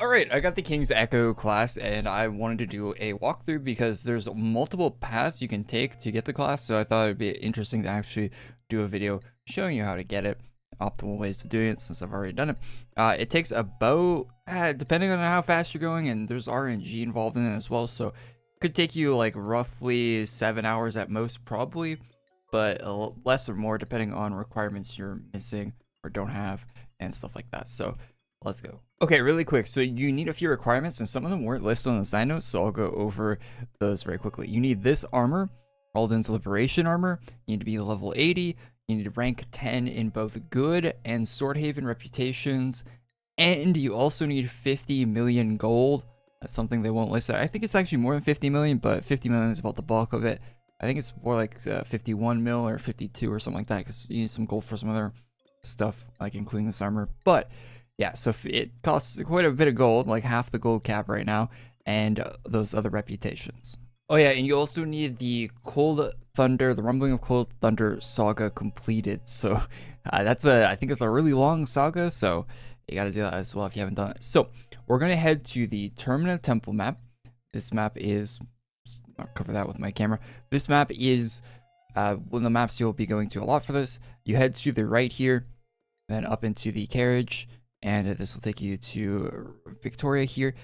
Alright, I got the King's Echo class and I wanted to do a walkthrough because there's multiple paths you can take to get the class, so I thought it'd be interesting to actually do a video showing you how to get it, optimal ways of doing it since I've already done it. It takes about, depending on how fast you're going, and there's RNG involved in it as well, so it could take you like roughly 7 hours at most probably, but less or more depending on requirements you're missing or don't have and stuff like that. So let's go. Okay, really quick. So you need a few requirements, and some of them weren't listed on the side notes, so I'll go over those very quickly. You need this armor, Alden's Liberation armor. You need to be level 80. You need to rank 10 in both good and Swordhaven reputations, and you also need 50 million gold. That's something they won't list. I think it's actually more than 50 million, but 50 million is about the bulk of it. I think it's more like 51 mil or 52 or something like that, because you need some gold for some other stuff, like including this armor. But yeah, so it costs quite a bit of gold, like half the gold cap right now, and those other reputations. Oh yeah, and you also need the Cold Thunder, the Rumbling of Cold Thunder saga completed. So I think it's a really long saga, so you gotta do that as well if you haven't done it. So we're gonna head to the Termina Temple map. This map is, I'll cover that with my camera. This map is one of the maps you'll be going to a lot for this. You head to the right here, then up into the carriage, and this will take you to Victoria here.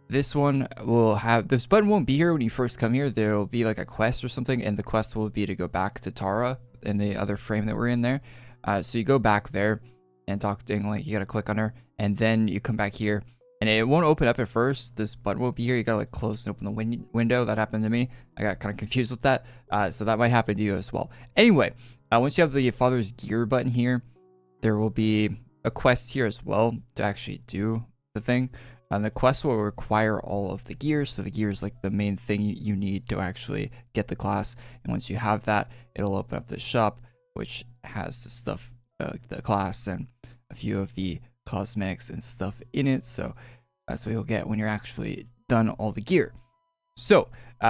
This one will have, this button won't be here when you first come here. There will be like a quest or something, and the quest will be to go back to Tara in the other frame that we're in there. So you go back there and talk to, like, you gotta click on her, and then you come back here, and it won't open up at first. This button will be here. You gotta like close and open the window. That happened to me. I got kind of confused with that. So that might happen to you as well. Anyway, once you have the Father's Gear button here, there will be a quest here as well to actually do the thing. And the quest will require all of the gear, so the gear is like the main thing you need to actually get the class. And once you have that, it'll open up the shop, which has the stuff, the class, and a few of the cosmetics and stuff in it. So that's what you'll get when you're actually done all the gear. So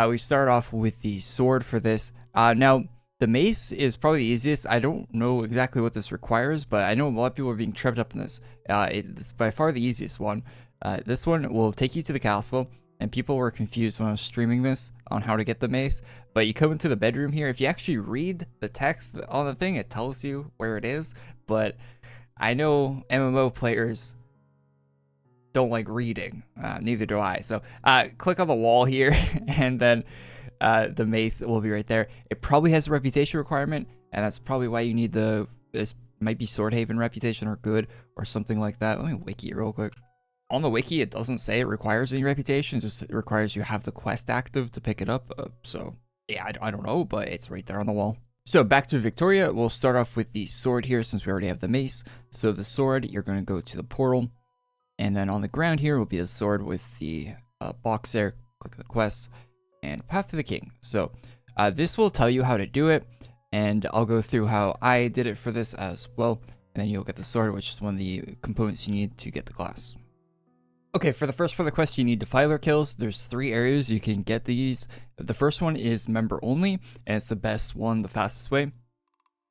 we start off with the sword for this. Now, the mace is probably the easiest. I don't know exactly what this requires, but I know a lot of people are being tripped up in this. It's by far the easiest one. This one will take you to the castle, and people were confused when I was streaming this on how to get the mace. But you come into the bedroom here. If you actually read the text on the thing, it tells you where it is. But I know MMO players don't like reading. Neither do I. So click on the wall here, and then the mace will be right there. It probably has a reputation requirement, and that's probably why you need this might be Swordhaven reputation or good or something like that. Let me wiki it real quick. On the wiki, it doesn't say it requires any reputation. It just requires you have the quest active to pick it up. So yeah, I don't know, but it's right there on the wall. So back to Victoria, we'll start off with the sword here since we already have the mace. So the sword, you're going to go to the portal, and then on the ground here will be a sword with the box there. Click the quest and Path to the King. So this will tell you how to do it, and I'll go through how I did it for this as well, and then you'll get the sword, which is one of the components you need to get the class. Okay, for the first part of the quest, you need Defiler kills. There's 3 areas you can get these. The first one is member only, and it's the best one, the fastest way,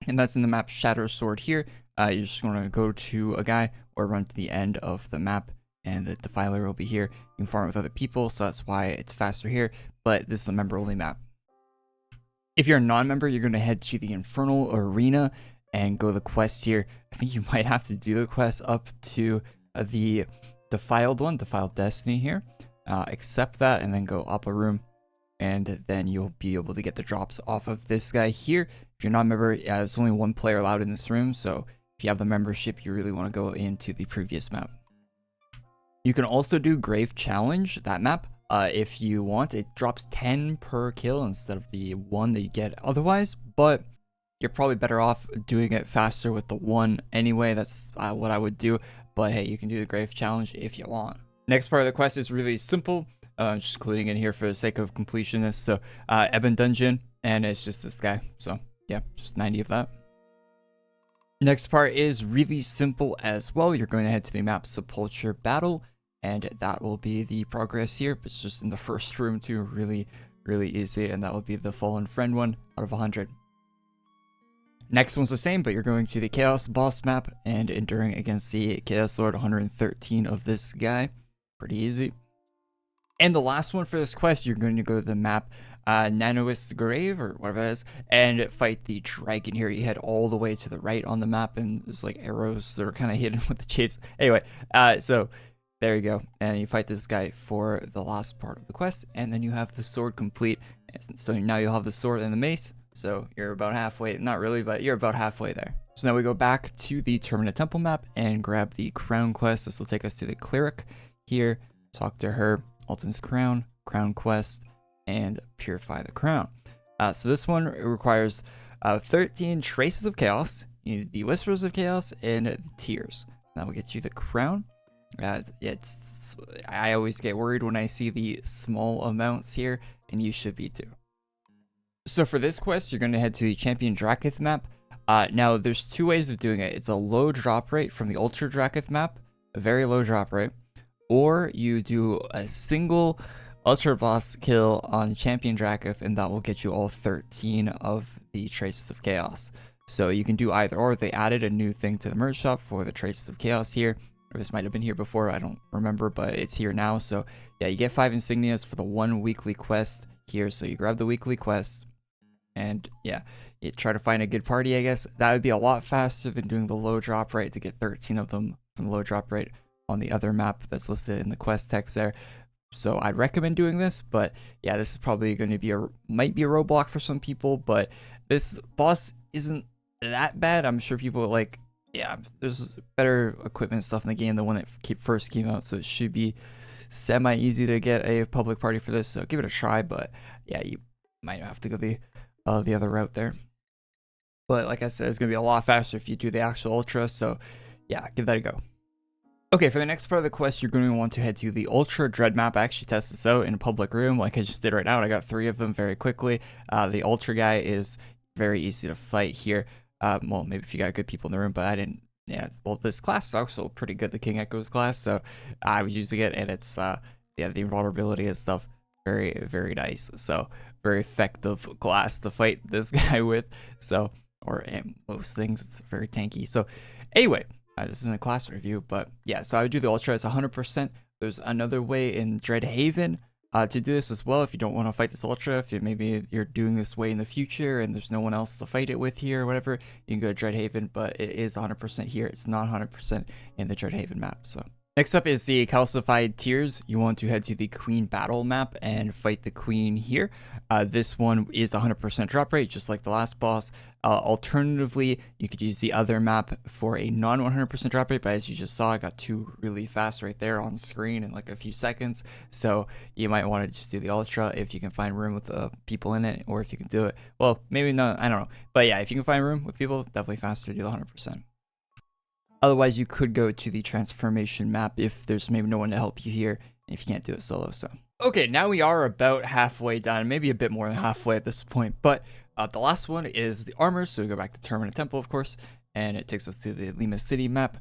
and that's in the map Shatter Sword here. You're just going to go to a guy or run to the end of the map, and the Defiler will be here. You can farm with other people, so that's why it's faster here, but this is the member only map. If you're a non-member, you're going to head to the Infernal Arena and go the quest here. I think you might have to do the quest up to the Defiled one, Defiled Destiny here. Accept that and then go up a room, and then you'll be able to get the drops off of this guy here. If you're not a member, there's only 1 player allowed in this room, so if you have the membership, you really want to go into the previous map. You can also do Grave Challenge, that map, if you want. It drops 10 per kill instead of the 1 that you get otherwise, but you're probably better off doing it faster with the 1 anyway. That's what I would do. But hey, you can do the Grave Challenge if you want. Next part of the quest is really simple. Just including it here for the sake of completionist. So Ebon Dungeon, and it's just this guy. So yeah, just 90 of that. Next part is really simple as well. You're going to head to the map Sepulture Battle, and that will be the progress here. But it's just in the first room too, really easy, and that will be the Fallen Friend one out of 100. Next one's the same, but you're going to the Chaos Boss map and enduring against the Chaos Lord 113 of this guy. Pretty easy. And the last one for this quest, you're going to go to the map Nanoist's Grave or whatever that is, and fight the dragon here. You head all the way to the right on the map, and there's like arrows that are kind of hidden with the shapes. Anyway, so there you go, and you fight this guy for the last part of the quest, and then you have the sword complete. So now you'll have the sword and the mace, so you're about halfway. Not really, but you're about halfway there. So now we go back to the Terminate Temple map and grab the crown quest. This will take us to the cleric here. Talk to her. Alton's crown, crown quest, and purify the crown. So this one requires 13 traces of chaos. You need the whispers of chaos and the tears. That will get you the crown. I always get worried when I see the small amounts here, and you should be too. So for this quest, you're going to head to the Champion Drakith map. Now there's two ways of doing it. It's a low drop rate from the Ultra Drakith map, a very low drop rate, or you do a single Ultra boss kill on Champion Drakith, and that will get you all 13 of the Traces of Chaos. So you can do either or. They added a new thing to the merch shop for the Traces of Chaos here. Or this might have been here before, I don't remember, but it's here now. So yeah, you get 5 insignias for the 1 weekly quest here. So you grab the weekly quest, and yeah, you try to find a good party, I guess. That would be a lot faster than doing the low drop rate to get 13 of them from the low drop rate on the other map that's listed in the quest text there. So I'd recommend doing this, but yeah, this is probably going to be might be a roadblock for some people, but this boss isn't that bad. I'm sure people like, yeah, there's better equipment stuff in the game, the one that first came out, so it should be semi easy to get a public party for this, so give it a try. But yeah, you might have to go the other route there, but like I said, it's gonna be a lot faster if you do the actual ultra, so yeah, give that a go. Okay, for the next part of the quest, you're going to want to head to the Ultra Dread map. I actually tested this out in a public room like I just did right now. I got 3 of them very quickly. The Ultra guy is very easy to fight here. Well, maybe if you got good people in the room, but I didn't. Yeah, well, this class is also pretty good, the King Echoes class, so I was using it, and it's, yeah, the invulnerability and stuff, very, very nice. So, very effective class to fight this guy with, so, or most things, it's very tanky. So, anyway. This isn't a class review, but yeah, so I would do the Ultra. It's 100%. There's another way in Dreadhaven to do this as well if you don't want to fight this Ultra. If maybe you're doing this way in the future and there's no one else to fight it with here or whatever, you can go to Dreadhaven, but it is 100% here. It's not 100% in the Dreadhaven map. So next up is the Calcified Tears. You want to head to the Queen Battle map and fight the Queen here. This one is 100% drop rate, just like the last boss. Alternatively, you could use the other map for a non 100% drop rate, but as you just saw, I got 2 really fast right there on screen in like a few seconds. So you might want to just do the Ultra if you can find room with people in it, or if you can do it. Well, maybe not, I don't know. But yeah, if you can find room with people, definitely faster to do the 100%. Otherwise, you could go to the Transformation map if there's maybe no one to help you here, if you can't do it solo. So okay, now we are about halfway done, maybe a bit more than halfway at this point, but the last one is the armor. So we go back to Terminate Temple, of course, and it takes us to the Lima City map.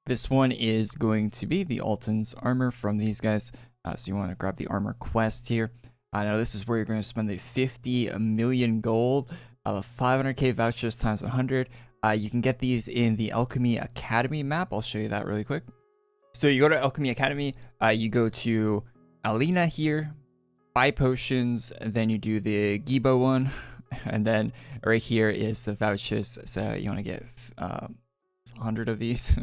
This one is going to be the Alton's armor from these guys. So you want to grab the armor quest here. Now this is where you're going to spend the 50 million gold, 500k vouchers times 100. You can get these in the Alchemy Academy map. I'll show you that really quick. So you go to Alchemy Academy, you go to Alina here, buy potions, and then you do the Gibo one. And then right here is the vouchers. So you want to get 100 of these.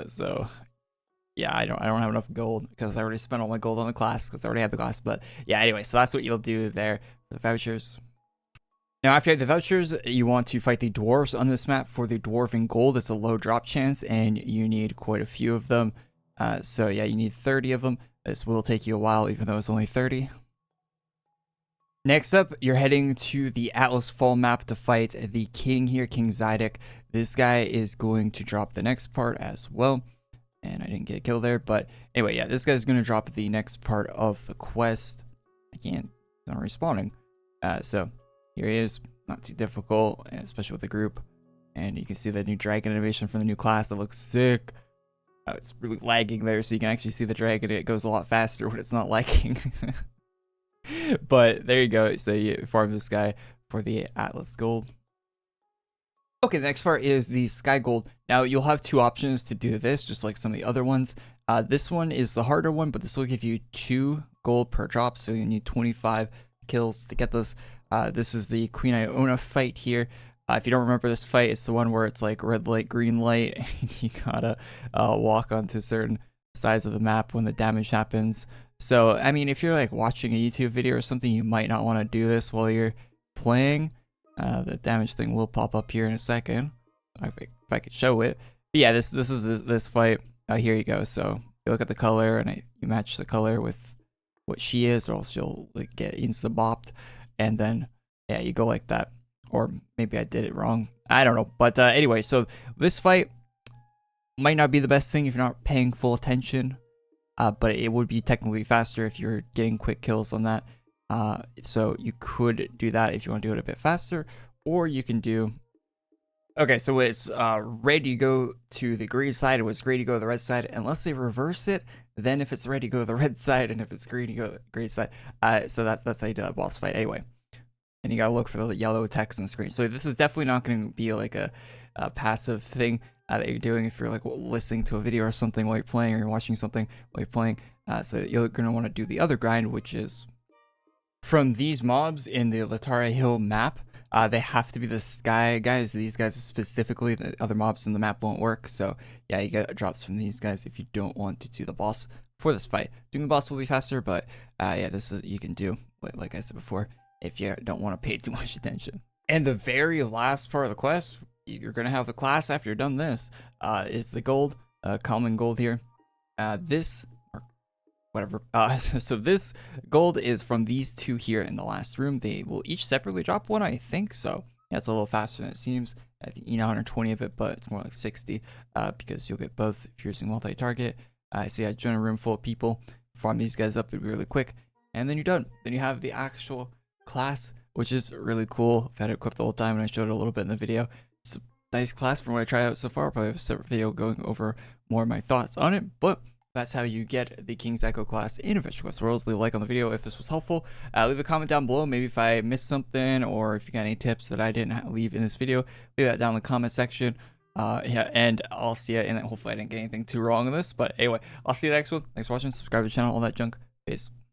So yeah, I don't have enough gold because I already spent all my gold on the class because I already had the class. But yeah, anyway, so that's what you'll do there for the vouchers. Now, after you have the vouchers, you want to fight the dwarves on this map for the dwarven gold. It's a low drop chance, and you need quite a few of them. So yeah, you need 30 of them. This will take you a while, even though it's only 30. Next up, you're heading to the Atlas Fall map to fight the king here, King Zydek. This guy is going to drop the next part as well. And I didn't get a kill there, but anyway, yeah, this guy's going to drop the next part of the quest. It's not respawning. So here he is, not too difficult, especially with the group. And you can see the new dragon animation from the new class. That looks sick. It's really lagging there, so you can actually see the dragon. It goes a lot faster when it's not lagging. But there you go. So you farm this guy for the Atlas Gold. Okay, the next part is the Sky Gold. Now, you'll have 2 options to do this, just like some of the other ones. This one is the harder one, but this will give you 2 gold per drop, so you need 25 kills to get this. This is the Queen Iona fight here. If you don't remember this fight, it's the one where it's like red light, green light, and you gotta walk onto certain sides of the map when the damage happens. So, I mean, if you're like watching a YouTube video or something, you might not want to do this while you're playing. The damage thing will pop up here in a second, if I could show it. But yeah, this is this fight. Here you go. So you look at the color, and you match the color with what she is, or else you'll like get insta-bopped. And then, yeah, you go like that. Or maybe I did it wrong. I don't know. But anyway, so this fight might not be the best thing if you're not paying full attention. But it would be technically faster if you're getting quick kills on that. So you could do that if you want to do it a bit faster. Or you can do... Okay, so it's red, you go to the green side. It was green, you go to the red side. Unless they reverse it, then if it's red, you go to the red side. And if it's green, you go to the green side. So that's how you do that boss fight anyway. And you gotta look for the yellow text on the screen. So this is definitely not going to be like a passive thing that you're doing if you're like listening to a video or something while you're playing, or you're watching something while you're playing. So you're going to want to do the other grind, which is from these mobs in the Latara Hill map. They have to be the sky guys. These guys specifically, the other mobs in the map won't work. So yeah, you get drops from these guys if you don't want to do the boss for this fight. Doing the boss will be faster, but yeah, this is you can do, like I said before, if you don't want to pay too much attention. And the very last part of the quest, you're going to have the class after you're done this, is the gold, common gold here. This, or whatever, so this gold is from these two here in the last room. They will each separately drop one, I think, so yeah, it's a little faster than it seems. I think you know 120 of it, but it's more like 60, because you'll get both if you're using multi-target. So yeah, join a room full of people, farm these guys up, it'll be really quick, and then you're done. Then you have the actual class, which is really cool. I've had it equipped the whole time, and I showed it a little bit in the video. It's a nice class from what I tried out so far. I'll probably have a separate video going over more of my thoughts on it, but that's how you get the King's Echo class in Adventure Quest Worlds. Leave a like on the video if this was helpful. Leave a comment down below, maybe if I missed something, or if you got any tips that I didn't leave in this video, leave that down in the comment section. Yeah, and I'll see you in it. Hopefully I didn't get anything too wrong in this, but anyway, I'll see you next one. Thanks for watching, subscribe to the channel, all that junk. Peace.